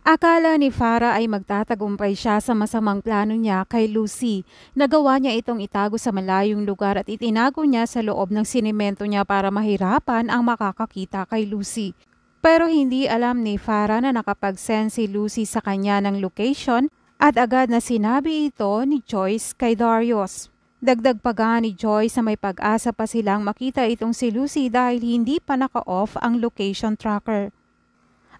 Akala ni Farah ay magtatagumpay siya sa masamang plano niya kay Lucy. Nagawa niya itong itago sa malayong lugar at itinago niya sa loob ng sinimento niya para mahirapan ang makakakita kay Lucy. Pero hindi alam ni Farah na nakapag-send si Lucy sa kanya ng location at agad na sinabi ito ni Joyce kay Darius. Dagdag pa nga ni Joyce na may pag-asa pa silang makita itong si Lucy dahil hindi pa naka-off ang location tracker.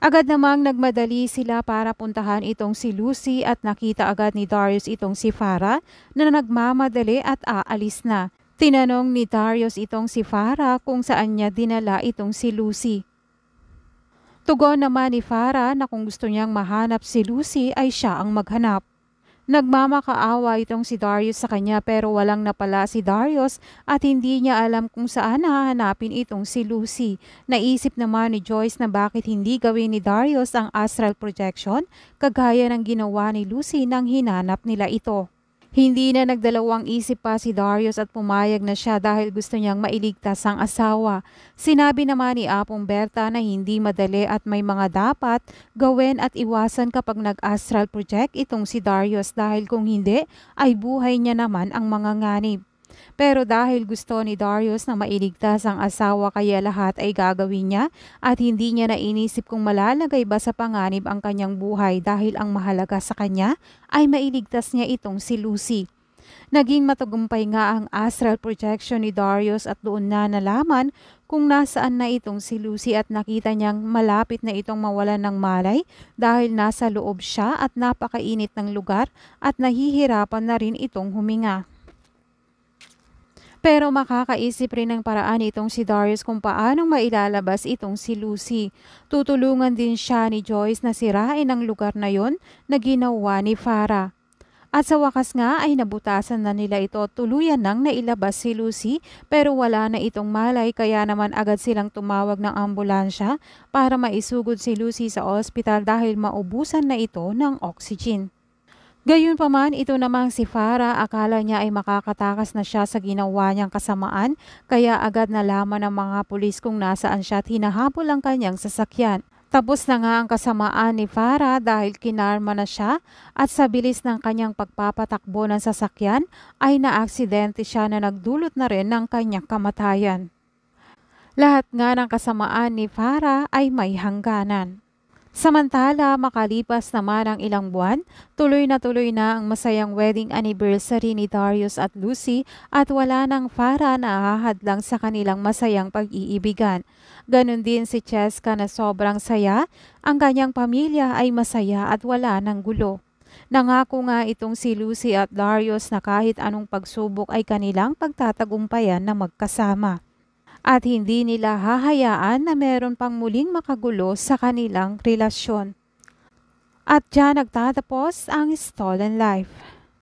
Agad namang nagmadali sila para puntahan itong si Lucy at nakita agad ni Darius itong si Farah na nagmamadali at aalis na. Tinanong ni Darius itong si Farah kung saan niya dinala itong si Lucy. Tugon naman ni Farah na kung gusto niyang mahanap si Lucy ay siya ang maghanap. Nagmamakaawa itong si Darius sa kanya pero walang napala si Darius at hindi niya alam kung saan hahanapin itong si Lucy. Naisip naman ni Joyce na bakit hindi gawin ni Darius ang astral projection kagaya ng ginawa ni Lucy nang hinanap nila ito. Hindi na nagdalawang isip pa si Darius at pumayag na siya dahil gusto niyang mailigtas ang asawa. Sinabi naman ni Apong Berta na hindi madali at may mga dapat gawin at iwasan kapag nag-astral project itong si Darius dahil kung hindi ay buhay niya naman ang mga nganib. Pero dahil gusto ni Darius na mailigtas ang asawa kaya lahat ay gagawin niya at hindi niya na inisip kung malalagay ba sa panganib ang kanyang buhay dahil ang mahalaga sa kanya ay mailigtas niya itong si Lucy. Naging matagumpay nga ang astral projection ni Darius at doon na nalaman kung nasaan na itong si Lucy at nakita niyang malapit na itong mawalan ng malay dahil nasa loob siya at napakainit ng lugar at nahihirapan na rin itong huminga. Pero makakaisip rin ng paraan itong si Darius kung paanong mailalabas itong si Lucy. Tutulungan din siya ni Joyce na sirain ang lugar na yon na ginawa ni Farah. At sa wakas nga ay nabutasan na nila ito, tuluyan nang nailabas si Lucy pero wala na itong malay kaya naman agad silang tumawag ng ambulansya para maisugod si Lucy sa ospital dahil maubusan na ito ng oxygen. Gayunpaman, ito namang si Farah akala niya ay makakatakas na siya sa ginawa niyang kasamaan kaya agad nalaman ng mga pulis kung nasaan siya at hinahabol ang kanyang sasakyan. Tapos na nga ang kasamaan ni Farah dahil kinarma na siya at sa bilis ng kanyang pagpapatakbo ng sasakyan ay naaksidente siya na nagdulot na rin ng kanyang kamatayan. Lahat nga ng kasamaan ni Farah ay may hangganan. Samantala, makalipas naman ang ilang buwan, tuloy na ang masayang wedding anniversary ni Darius at Lucy at wala nang Farah na hahadlang sa kanilang masayang pag-iibigan. Ganon din si Cheska na sobrang saya, ang kanyang pamilya ay masaya at wala nang gulo. Nangako nga itong si Lucy at Darius na kahit anong pagsubok ay kanilang pagtatagumpayan na magkasama. At hindi nila hahayaan na meron pang muling makagulo sa kanilang relasyon. At diyan nagtatapos ang Stolen Life.